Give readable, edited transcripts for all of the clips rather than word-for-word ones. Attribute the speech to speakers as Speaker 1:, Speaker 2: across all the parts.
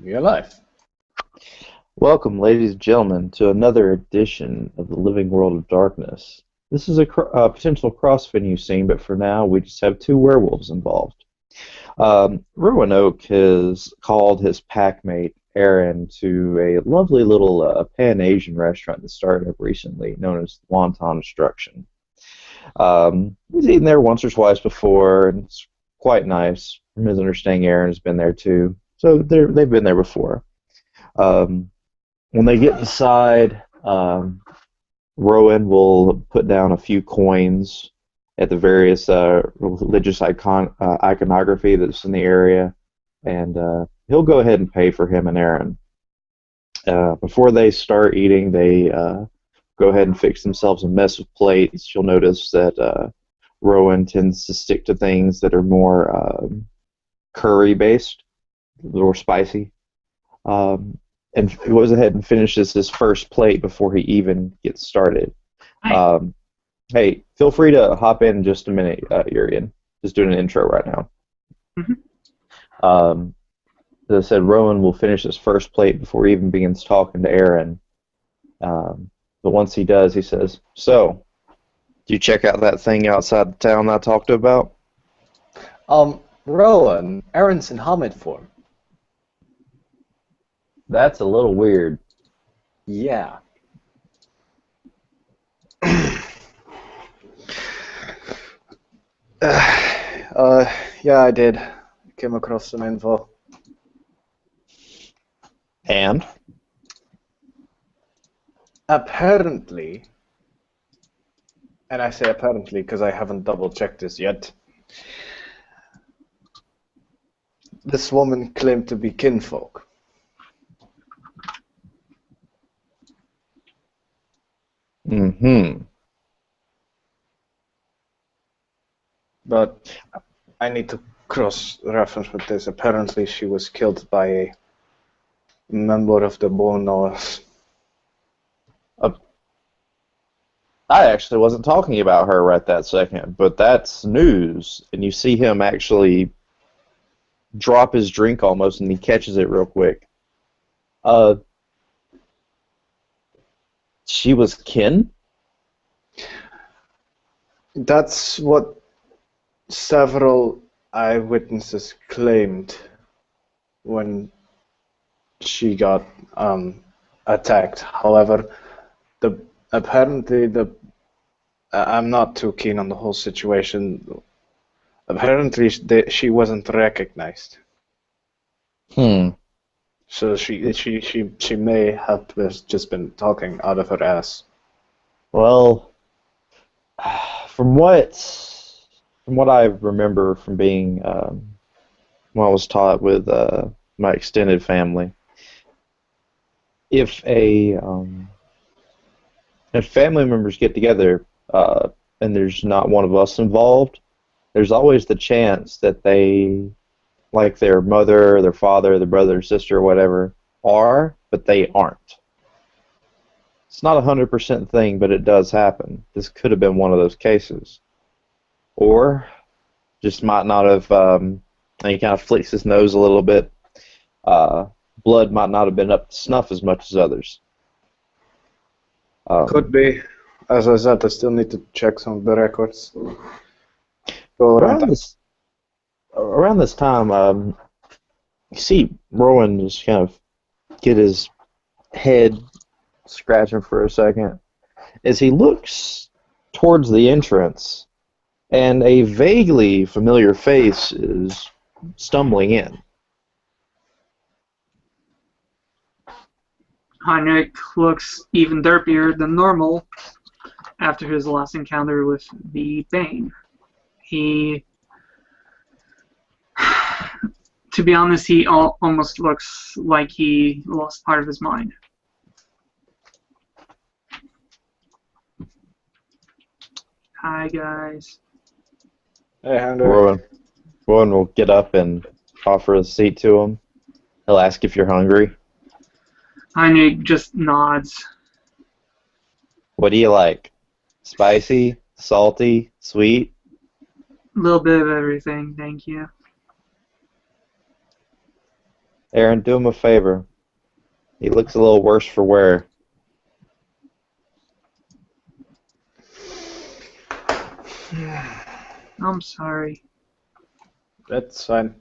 Speaker 1: You're alive.
Speaker 2: Welcome, ladies and gentlemen, to another edition of the Living World of Darkness. This is a potential cross-venue scene, but for now we just have two werewolves involved. Roanoke has called his packmate Aaron to a lovely little Pan-Asian restaurant that started up recently, known as Wonton Destruction. He's eaten there once or twice before, and it's quite nice. From his understanding, Aaron has been there too, so they've been there before. Um, when they get inside, Rowen will put down a few coins at the various religious iconography that's in the area, and he'll go ahead and pay for him and Aaron. Before they start eating, they go ahead and fix themselves a mess of plates. You'll notice that Rowen tends to stick to things that are more curry-based, a little spicy. And goes ahead and finishes his first plate before he even gets started.
Speaker 3: Hi.
Speaker 2: Hey, feel free to hop in just a minute, Urian. Just doing an intro right now.
Speaker 3: Mhm.
Speaker 2: As I said, Rowan will finish his first plate before he even begins talking to Aaron. But once he does, he says, "So, did you check out that thing outside the town that I talked about?"
Speaker 1: Rowan, Aaron's in Hamid form.
Speaker 2: That's a little weird.
Speaker 1: Yeah. Yeah, I did. Came across some info.
Speaker 2: And?
Speaker 1: Apparently, and I say apparently because I haven't double-checked this yet, this woman claimed to be kinfolk.
Speaker 2: Mm-hmm.
Speaker 1: But I need to cross-reference with this. Apparently, she was killed by a member of the Bonos.
Speaker 2: I actually wasn't talking about her right that second, but that's news. And you see him actually drop his drink almost, and he catches it real quick. She was kin?
Speaker 1: That's what several eyewitnesses claimed when she got attacked. However, apparently I'm not too keen on the whole situation. Apparently, she wasn't recognized.
Speaker 2: Hmm.
Speaker 1: So she may have just been talking out of her ass.
Speaker 2: Well, from what I remember from being when I was taught with my extended family, if family members get together and there's not one of us involved, there's always the chance that they, like their mother, their father, their brother, or sister, or whatever, are, but they aren't. It's not a 100% thing, but it does happen. This could have been one of those cases. Or just might not have, and he kind of flicks his nose a little bit, blood might not have been up to snuff as much as others.
Speaker 1: Could be. As I said, I still need to check some of the records. Go around that.
Speaker 2: Around this time, you see Rowan just kind of get his head scratching for a second as he looks towards the entrance, and a vaguely familiar face is stumbling in.
Speaker 3: Heinrich looks even derpier than normal after his last encounter with the Bane. He, to be honest, he almost looks like he lost part of his mind. Hi, guys.
Speaker 1: Hey, Heinrich.
Speaker 2: Rowan will get up and offer a seat to him. He'll ask if you're hungry.
Speaker 3: Heinrich just nods.
Speaker 2: What do you like? Spicy? Salty? Sweet?
Speaker 3: A little bit of everything, thank you.
Speaker 2: Aaron, do him a favor. He looks a little worse for wear.
Speaker 3: I'm sorry.
Speaker 1: That's fine.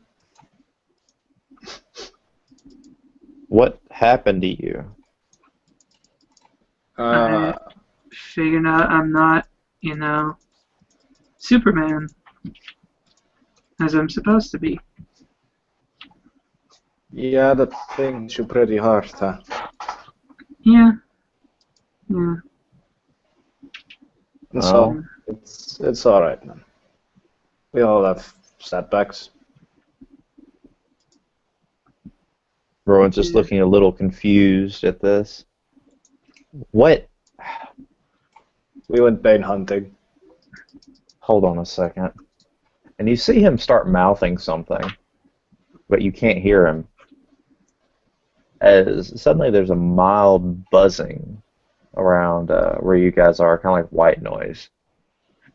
Speaker 2: What happened to you?
Speaker 3: I figured out I'm not, Superman, as I'm supposed to be.
Speaker 1: Yeah, that thing hit you pretty hard, huh?
Speaker 3: Yeah. Yeah.
Speaker 1: So it's all right, man. We all have setbacks.
Speaker 2: Rowan's just looking a little confused at this. What?
Speaker 1: We went bane hunting.
Speaker 2: Hold on a second. And you see him start mouthing something, but you can't hear him. As suddenly there's a mild buzzing around where you guys are, kind of like white noise.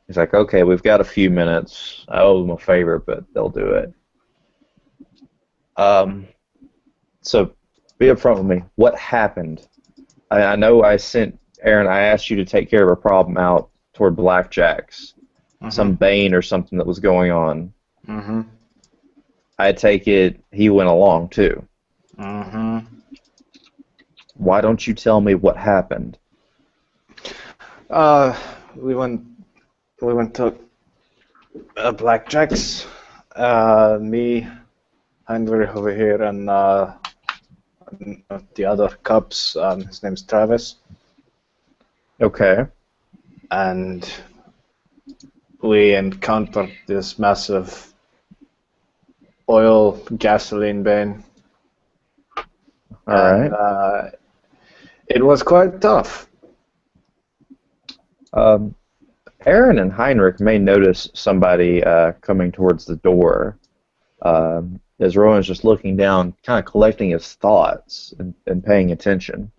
Speaker 2: He's like, okay, we've got a few minutes. I owe them a favor, but they'll do it. So be upfront with me. What happened? I know I sent Aaron, I asked you to take care of a problem out toward Blackjack's. Some bane or something that was going on. I take it he went along too. Why don't you tell me what happened?
Speaker 1: We went to Blackjack's. Me, Heinrich over here, and the other cops. His name's Travis.
Speaker 2: Okay.
Speaker 1: And we encountered this massive oil gasoline bane.
Speaker 2: Alright.
Speaker 1: It was quite tough.
Speaker 2: Aaron and Heinrich may notice somebody coming towards the door as Rowan's just looking down, kind of collecting his thoughts and paying attention.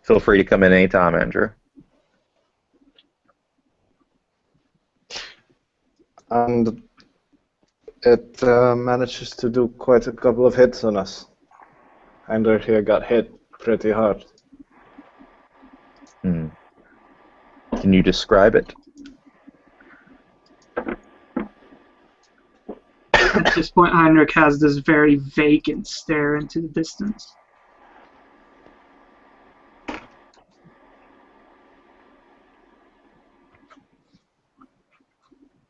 Speaker 2: Feel free to come in anytime, Andrew.
Speaker 1: And it manages to do quite a couple of hits on us. Heinrich here got hit pretty hard.
Speaker 2: Can you describe it?
Speaker 3: At this point, Heinrich has this very vacant stare into the distance.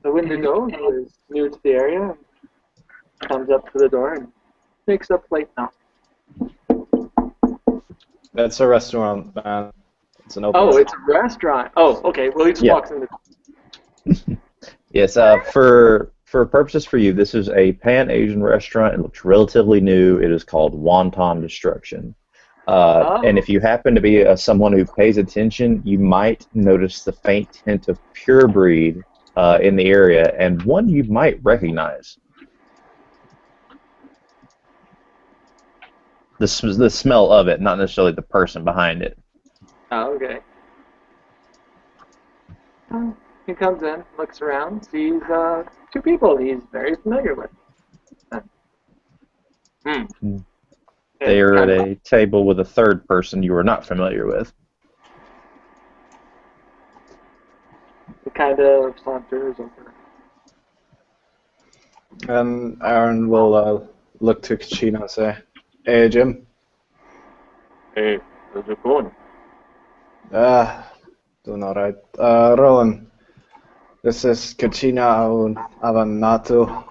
Speaker 4: The Wendigo, who is new to the area, comes up to the door and picks up plate now.
Speaker 1: That's a restaurant, man. It's an open.
Speaker 4: Oh, it's a restaurant. Oh, okay. Well, he just walks in the.
Speaker 2: Yes, for purposes for you, this is a Pan-Asian restaurant. It looks relatively new. It is called Wonton Destruction. And if you happen to be someone who pays attention, you might notice the faint hint of pure breed in the area, and one you might recognize. The smell of it, not necessarily the person behind it.
Speaker 4: Oh, okay. He comes in, looks around, sees two people he's very familiar with.
Speaker 2: They are at a table with a third person you are not familiar with.
Speaker 4: He kind of saunters over.
Speaker 1: And Aaron will look to Kachina and say, "Hey, Jim."
Speaker 4: Hey, how's it going?
Speaker 1: Doing alright. Rowen, this is Kachina Awanatu,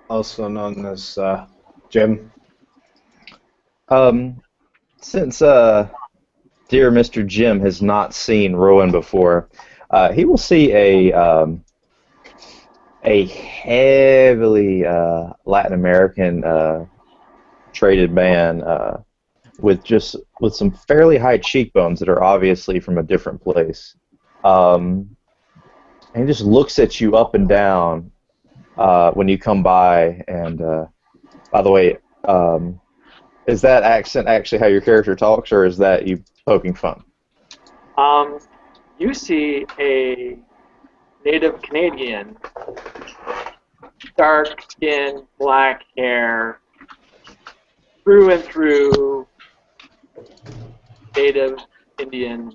Speaker 1: also known as Jim.
Speaker 2: Since dear Mr. Jim has not seen Rowen before, he will see a heavily Latin American traded man with some fairly high cheekbones that are obviously from a different place. And he just looks at you up and down when you come by. And by the way, is that accent actually how your character talks, or is that you poking fun?
Speaker 4: You see a native Canadian dark skin, black hair, through and through Native Indian,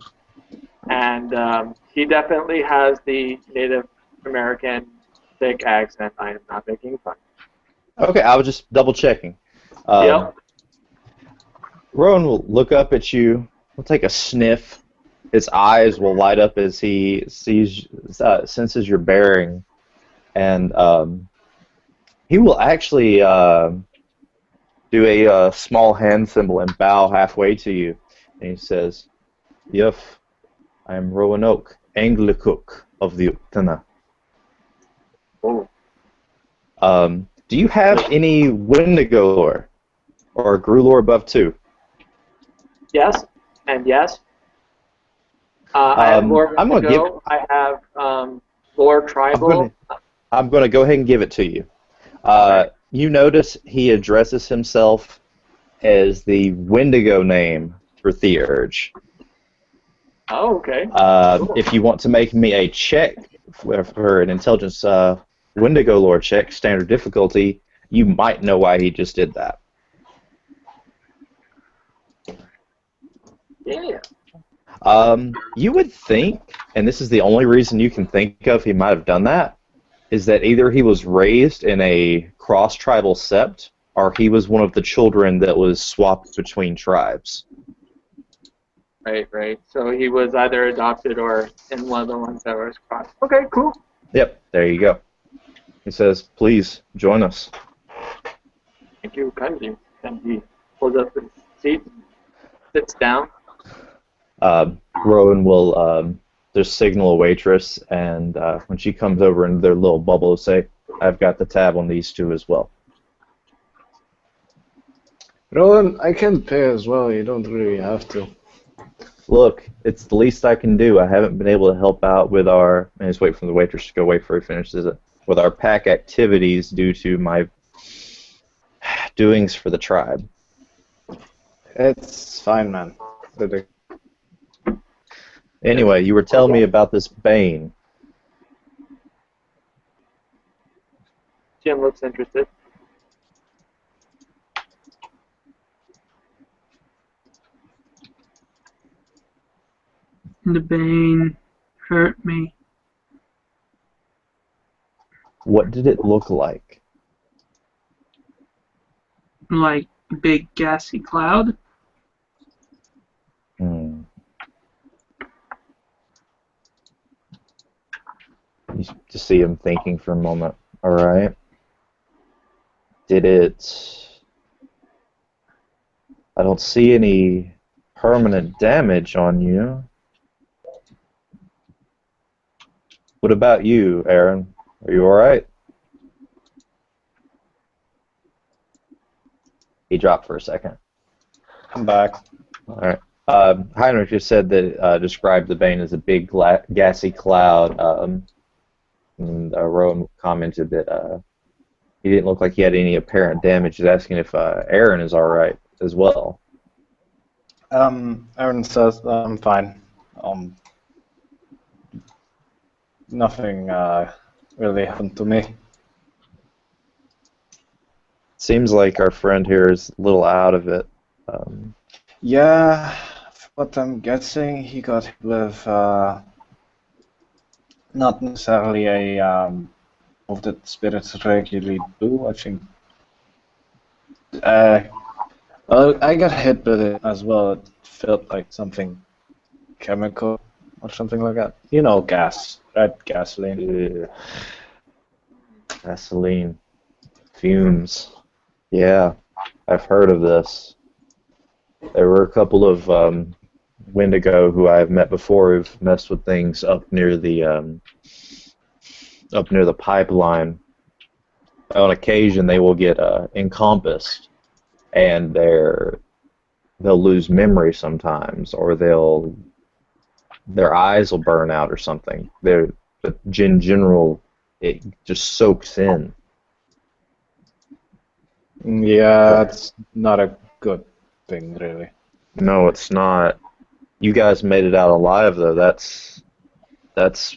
Speaker 4: and he definitely has the Native American thick accent. I am not making fun.
Speaker 2: Okay, I was just double checking.
Speaker 4: Yep.
Speaker 2: Rowan will look up at you. He'll take a sniff. His eyes will light up as he senses your bearing, and he will actually do a small hand symbol and bow halfway to you. And he says, "Yef, I am Rowan Oak, Anglicuk of the Uktena."
Speaker 4: Oh.
Speaker 2: Do you have any Wendigo lore or Gru lore above 2?
Speaker 4: Yes, and yes. I have lore
Speaker 2: I'm gonna
Speaker 4: Wendigo. I have lore tribal.
Speaker 2: I'm going to go ahead and give it to you. You notice he addresses himself as the Wendigo name for Theurge.
Speaker 4: Oh, okay. Cool.
Speaker 2: If you want to make me a check for an intelligence Wendigo lore check, standard difficulty, you might know why he just did that.
Speaker 4: Yeah.
Speaker 2: You would think, and this is the only reason you can think of he might have done that, is that either he was raised in a cross-tribal sept, or he was one of the children that was swapped between tribes.
Speaker 4: Right. So he was either adopted or in one of the ones that was crossed. Okay, cool.
Speaker 2: Yep, there you go. He says, "Please, join us."
Speaker 4: Thank you, Gahiji. And he pulls up his seat, sits down.
Speaker 2: Rowan will just signal a waitress, and when she comes over into their little bubble, say, "I've got the tab on these 2 as well."
Speaker 1: Rowan, I can pay as well. You don't really have to.
Speaker 2: Look, it's the least I can do. I haven't been able to help out with our... I just wait for the waitress to go away before he finishes it. With our pack activities due to my doings for the tribe.
Speaker 1: It's fine, man.
Speaker 2: Anyway, you were telling me about this Bane.
Speaker 4: Jim looks interested.
Speaker 3: The Bane hurt me.
Speaker 2: What did it look like?
Speaker 3: Like a big gassy cloud.
Speaker 2: You just see him thinking for a moment. Alright. Did it... I don't see any permanent damage on you. What about you, Aaron? Are you alright? He dropped for a second.
Speaker 1: I'm back.
Speaker 2: Alright. Heinrich just said that described the Bane as a big gassy cloud. And Rowan commented that he didn't look like he had any apparent damage. He's asking if Aaron is alright as well.
Speaker 1: Aaron says I'm fine. Nothing really happened to me.
Speaker 2: Seems like our friend here is a little out of it.
Speaker 1: Yeah, what I'm guessing, he got hit with not necessarily a move that spirits regularly do. I think. Well, I got hit with it as well. It felt like something chemical or something like that. You know, gas, right? Gasoline.
Speaker 2: Ugh. Gasoline. Fumes. Yeah, I've heard of this. There were a couple of Wendigo who I've met before who've messed with things up near the pipeline. On occasion, they will get encompassed, and they'll lose memory sometimes, or their eyes will burn out or something. But in general, it just soaks in.
Speaker 1: Yeah, it's not a good thing, really.
Speaker 2: No, it's not. You guys made it out alive, though. That's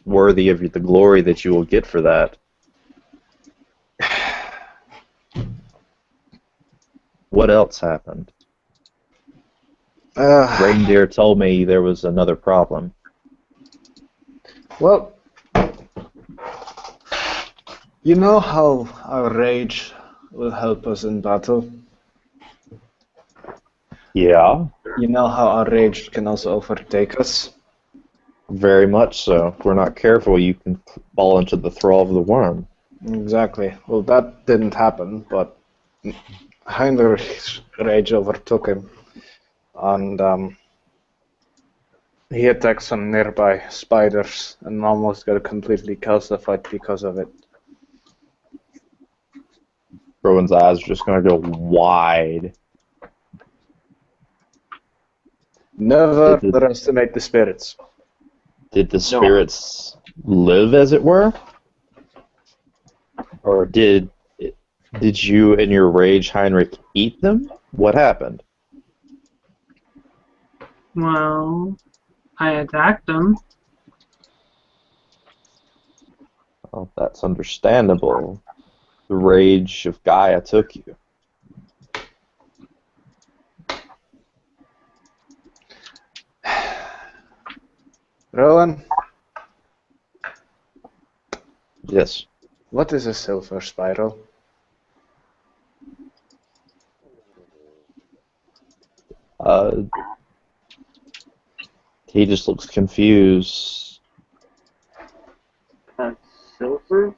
Speaker 2: worthy of the glory that you will get for that. What else happened?
Speaker 1: Uh,
Speaker 2: Reindeer told me there was another problem.
Speaker 1: well, you know how our rage will help us in battle?
Speaker 2: Yeah,
Speaker 1: You know how our rage can also overtake us?
Speaker 2: very much so. If we're not careful, you can fall into the thrall of the worm.
Speaker 1: Exactly. Well, that didn't happen, but Heinrich's rage overtook him, and he attacked some nearby spiders and almost got completely calcified because of it.
Speaker 2: Rowan's eyes are just going to go wide.
Speaker 1: Never
Speaker 2: Did the-
Speaker 1: underestimate the spirits.
Speaker 2: Did the spirits live, as it were? Or did you, in your rage, Heinrich, eat them? What happened?
Speaker 3: Well, I attacked them.
Speaker 2: Well, that's understandable. The rage of Gaia took you.
Speaker 1: Rowan,
Speaker 2: Yes.
Speaker 1: what is a silver spiral?
Speaker 2: He just looks confused.
Speaker 4: Silver?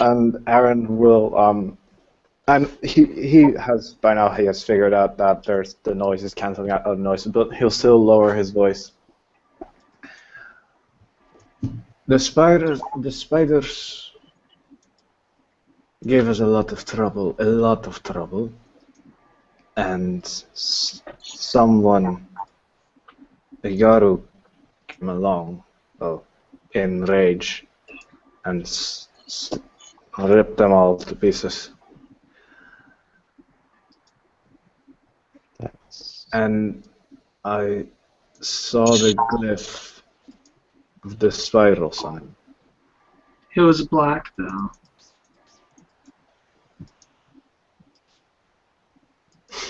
Speaker 1: And Aaron will and he has by now he has figured out that there's the noise is canceling out other noises, but he'll still lower his voice. The spiders gave us a lot of trouble, and someone, a Garu, came along, well, in rage, and ripped them all to pieces. And I saw the glyph of the spiral sign.
Speaker 3: It was black, though.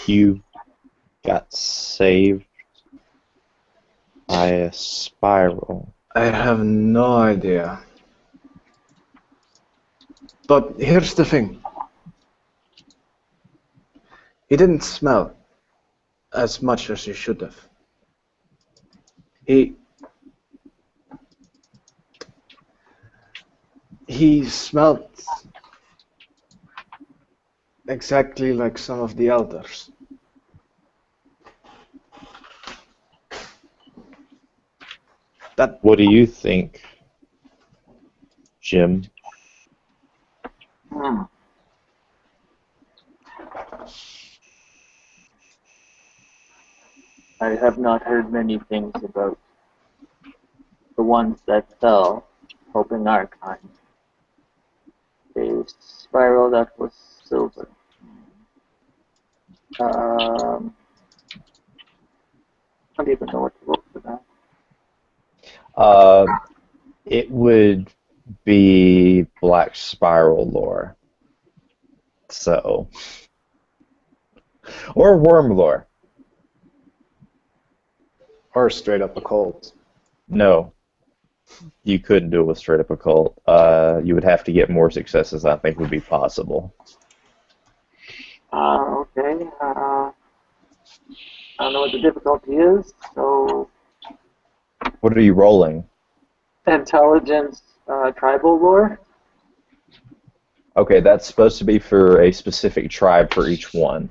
Speaker 2: You got saved by a spiral.
Speaker 1: I have no idea. But here's the thing. He didn't smell as much as he should have. He smelled exactly like some of the elders.
Speaker 2: What do you think, Jim?
Speaker 4: I have not heard many things about the ones that fell, hoping our kind. A spiral that was silver. I don't even know what to look for that.
Speaker 2: It would be Black Spiral lore. So. Or worm lore.
Speaker 1: Or straight up occult.
Speaker 2: No. You couldn't do it with straight up occult. You would have to get more successes, I think, would be possible.
Speaker 4: Okay. I don't know what the difficulty is, so
Speaker 2: What are you rolling?
Speaker 4: intelligence, tribal lore.
Speaker 2: Okay, that's supposed to be for a specific tribe for each one.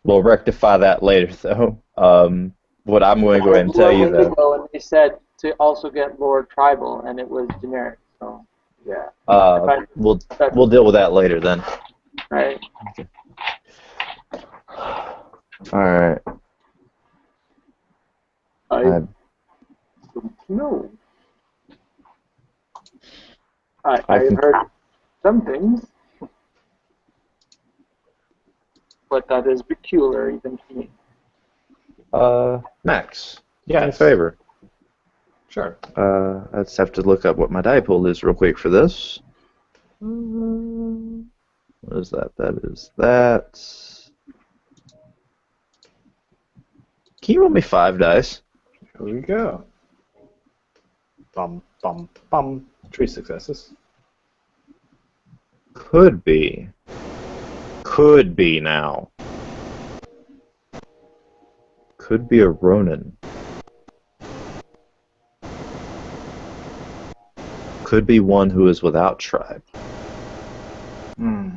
Speaker 2: We'll rectify that later, though. What I'm going to go ahead and tell you, though.
Speaker 4: And they said to also get lore tribal, and it was generic. So yeah.
Speaker 2: We'll deal with that later then.
Speaker 4: Right.
Speaker 2: Okay. All right.
Speaker 4: I don't know. I've heard some things, but that is peculiar even to me.
Speaker 2: Max. Yeah, in favor.
Speaker 1: Sure.
Speaker 2: I just have to look up what my die pool is real quick for this. What is that? That is that. Can you roll me 5 dice?
Speaker 1: Here we go. Bum, bum, bum. 3 successes.
Speaker 2: Could be. Could be now. Could be a Ronin. Could be one who is without tribe.
Speaker 1: Hmm.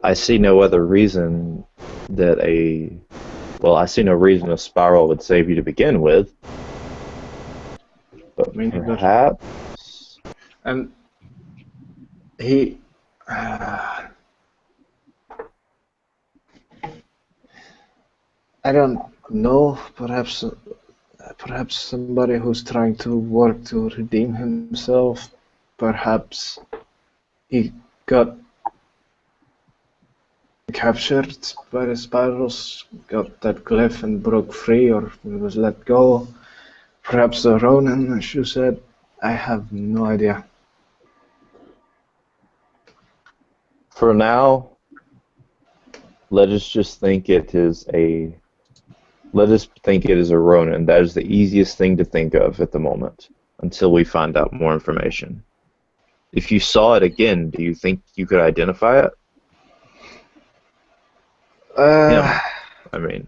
Speaker 2: I see no other reason that I see no reason a spiral would save you to begin with. But
Speaker 1: Me neither.
Speaker 2: perhaps...
Speaker 1: And he... I don't know. Perhaps somebody who's trying to work to redeem himself. Perhaps he got captured by the spirals, got that glyph and broke free, or he was let go. Perhaps the Ronin, as you said. I have no idea.
Speaker 2: For now, let us think it is a Ronin. That is the easiest thing to think of at the moment, until we find out more information. If you saw it again, do you think you could identify it? I mean,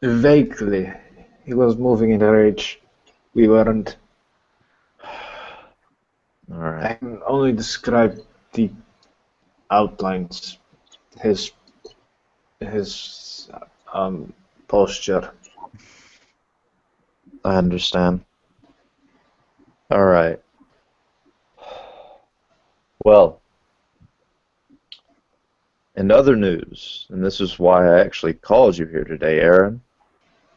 Speaker 1: Vaguely. He was moving in a rage. We weren't.
Speaker 2: alright.
Speaker 1: I can only describe the outlines. His posture.
Speaker 2: I understand. Alright. Well, in other news, and this is why I actually called you here today, Aaron,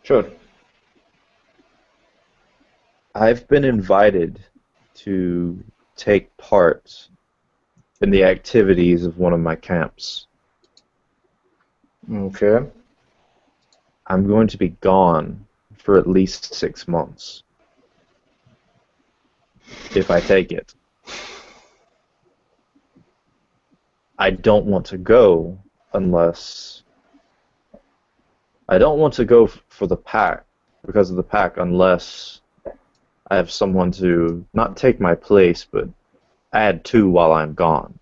Speaker 1: Sure.
Speaker 2: I've been invited to take part in the activities of one of my camps.
Speaker 1: Okay.
Speaker 2: I'm going to be gone for at least 6 months. If I take it. I don't want to go unless... I don't want to go for the pack, because of the pack, unless I have someone to not take my place, but add to while I'm gone.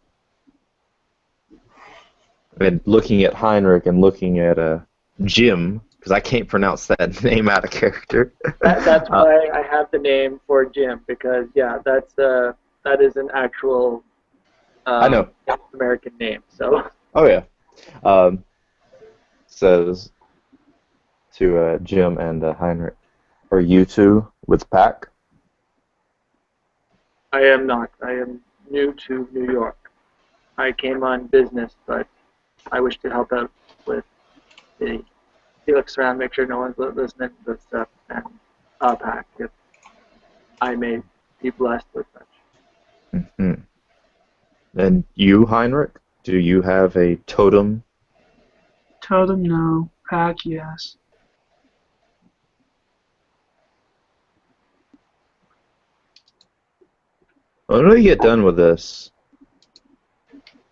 Speaker 2: And looking at Heinrich and looking at Jim, because I can't pronounce that name out of character.
Speaker 4: That's why I have the name for Jim, because yeah, that is an actual
Speaker 2: I know.
Speaker 4: American name. So
Speaker 2: Oh yeah. Says to Jim and Heinrich, are you two with pack?
Speaker 4: I am not. I am new to New York. I came on business, but I wish to help out with the Felix around, make sure no one's listening to this stuff, and pack if I may be blessed with such.
Speaker 2: Mm-hmm. And you, Heinrich, do you have a totem?
Speaker 3: Totem, no. Pack, yes.
Speaker 2: When we get done with this,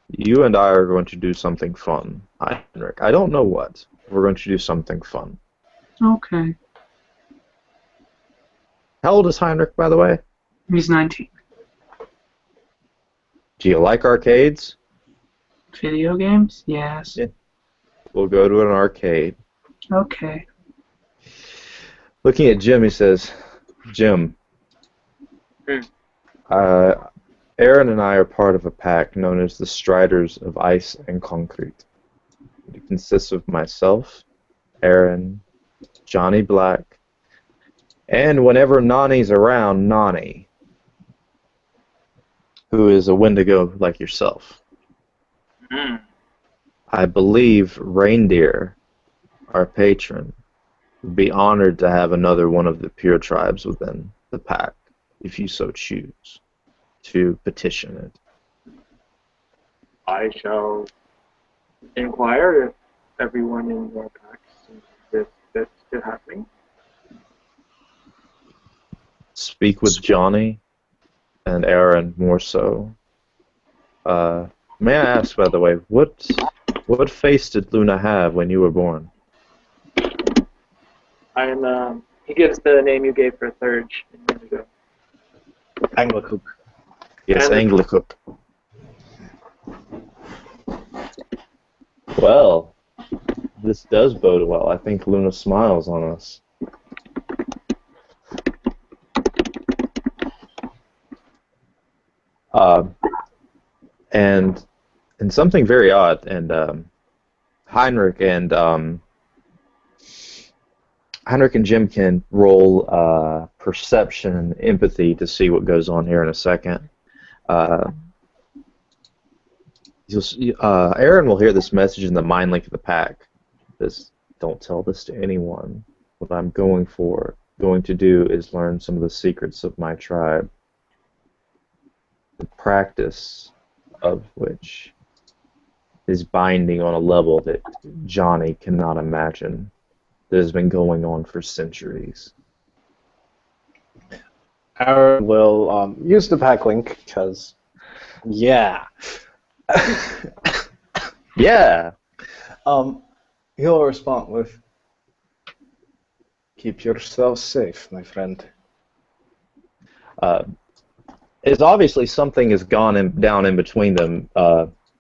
Speaker 2: you and I are going to do something fun. Heinrich, I don't know what. We're going to do something fun.
Speaker 3: Okay.
Speaker 2: How old is Heinrich, by the way?
Speaker 3: He's 19.
Speaker 2: Do you like arcades?
Speaker 3: Video games? Yes.
Speaker 2: Yeah. We'll go to an arcade.
Speaker 3: Okay.
Speaker 2: Looking at Jim, he says, Jim, Aaron and I are part of a pack known as the Striders of Ice and Concrete. It consists of myself, Aaron, Johnny Black, and whenever Nani's around, Nani, who is a Wendigo like yourself. I believe Reindeer, our patron, would be honored to have another one of the pure tribes within the pack, if you so choose, to petition it.
Speaker 4: I shall inquire if everyone in your pack seems fit to happening.
Speaker 2: Speak with Johnny, and Aaron more so. May I ask, by the way, what face did Luna have when you were born?
Speaker 4: He gives the name you gave for Thurge a minute ago.
Speaker 1: Anglecook.
Speaker 2: Yes,
Speaker 4: And-
Speaker 2: Anglecook. Well, this does bode well. I think Luna smiles on us. And something very odd, and Heinrich and Jim can roll perception and empathy to see what goes on here in a second. Aaron will hear this message in the mind link of the pack. This, don't tell this to anyone. What I'm going to do is learn some of the secrets of my tribe. The practice of which is binding on a level that Johnny cannot imagine. That has been going on for centuries.
Speaker 1: Aaron will use the pack link because, yeah.
Speaker 2: Yeah.
Speaker 1: He'll respond with, "Keep yourself safe, my friend."
Speaker 2: It's obviously something has gone down in between them.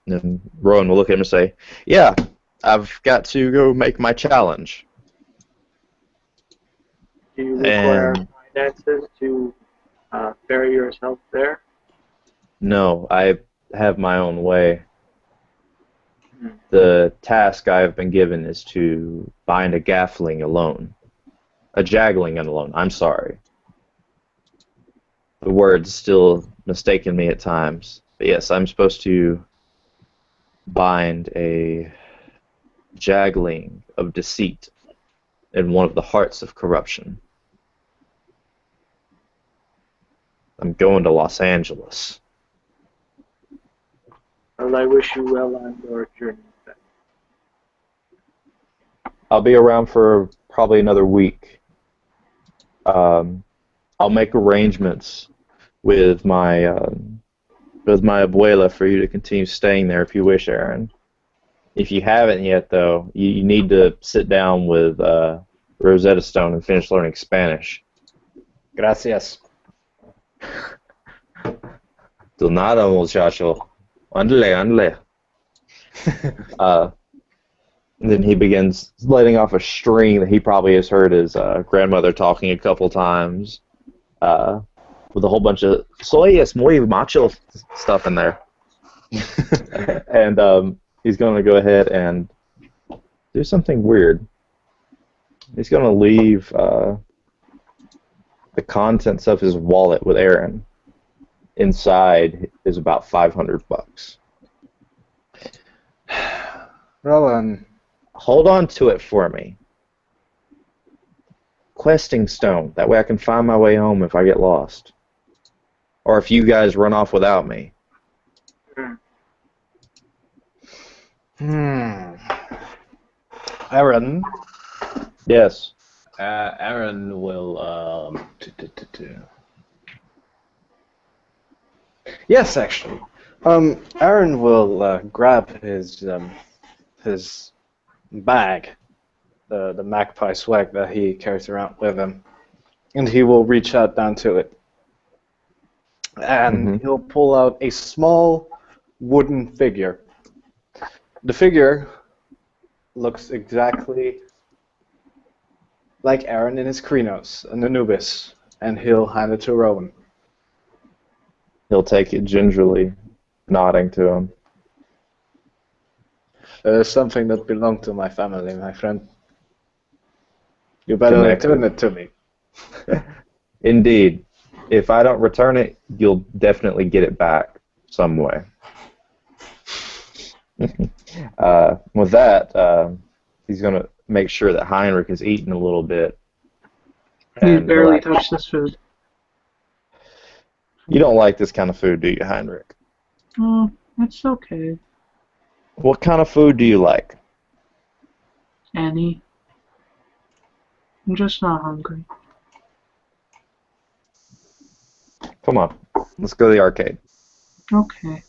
Speaker 2: And Rowen will look at him and say, "Yeah, I've got to go make my challenge."
Speaker 4: Do you require
Speaker 2: And
Speaker 4: finances to ferry yourself there?
Speaker 2: no, I have my own way. The task I have been given is to bind a gaffling alone. A jaggling alone, I'm sorry. The word's still mistaken me at times. But yes, I'm supposed to bind a jaggling of deceit in one of the hearts of corruption. I'm going to Los Angeles.
Speaker 4: Well, I wish you well on your journey.
Speaker 2: I'll be around for probably another week. I'll make arrangements with my abuela for you to continue staying there if you wish, Aaron. If you haven't yet, though, you need to sit down with Rosetta Stone and finish learning Spanish.
Speaker 1: Gracias.
Speaker 2: De nada, muchacho. Ándale, ándale. And then he begins letting off a string that he probably has heard his grandmother talking a couple times, with a whole bunch of "soy es muy macho" stuff in there. And he's going to go ahead and do something weird. He's going to leave the contents of his wallet with Aaron. Inside is about $500.
Speaker 1: Rowan,
Speaker 2: Hold on to it for me. Questing stone. That way I can find my way home if I get lost. Or if you guys run off without me.
Speaker 1: Aaron.
Speaker 2: Yes.
Speaker 1: Aaron will. Yes, actually. Aaron will grab his bag, the magpie swag that he carries around with him, and he will reach out down to it, and he'll pull out a small wooden figure. The figure looks exactly like Aaron in his Krynos and Anubis, and he'll hand it to Rowan.
Speaker 2: He'll take it gingerly, nodding to him.
Speaker 1: Something that belonged to my family, my friend. You better
Speaker 2: Connected.
Speaker 1: return it to me.
Speaker 2: Indeed. If I don't return it, you'll definitely get it back some way. With that, he's going to make sure that Heinrich has eaten a little bit.
Speaker 3: He's
Speaker 2: And
Speaker 3: barely touched this food.
Speaker 2: You don't like this kind of food, do you, Heinrich?
Speaker 3: Oh, it's okay.
Speaker 2: What kind of food do you like?
Speaker 3: Annie. I'm just not hungry.
Speaker 2: Come on. Let's go to the arcade.
Speaker 3: Okay.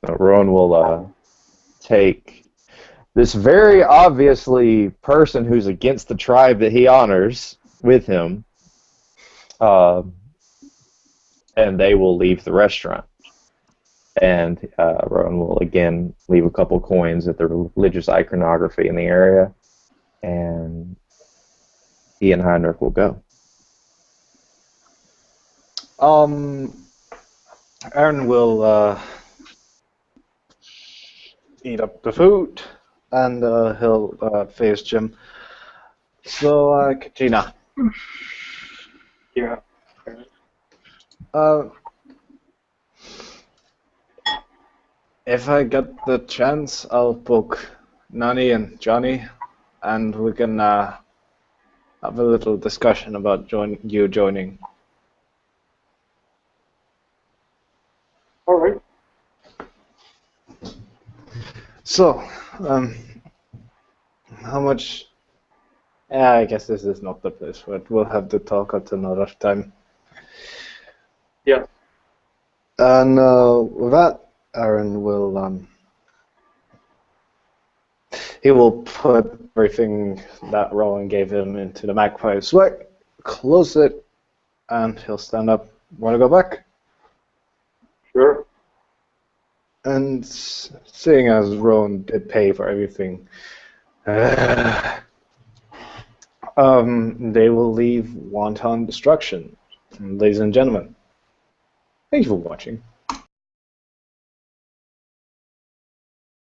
Speaker 2: So Rowan will take this very obviously person who's against the tribe that he honors with him, and they will leave the restaurant. And Rowan will again leave a couple coins at the religious iconography in the area, and he and Heinrich will go.
Speaker 1: Aaron will eat up the food, and he'll face Jim. So, Kachina.
Speaker 4: Yeah.
Speaker 1: If I get the chance, I'll book Nani and Johnny, and we can have a little discussion about you joining.
Speaker 4: All right.
Speaker 1: So, how much? Yeah, I guess this is not the place for it. We'll have to talk at another time.
Speaker 4: Yeah.
Speaker 1: And with that, Aaron will he will put everything that Rowan gave him into the magpie's swag, close it, and he'll stand up. Want to go back?
Speaker 4: Sure.
Speaker 1: And seeing as Rowan did pay for everything, they will leave Wonton Destruction. Ladies and gentlemen, thank you for watching.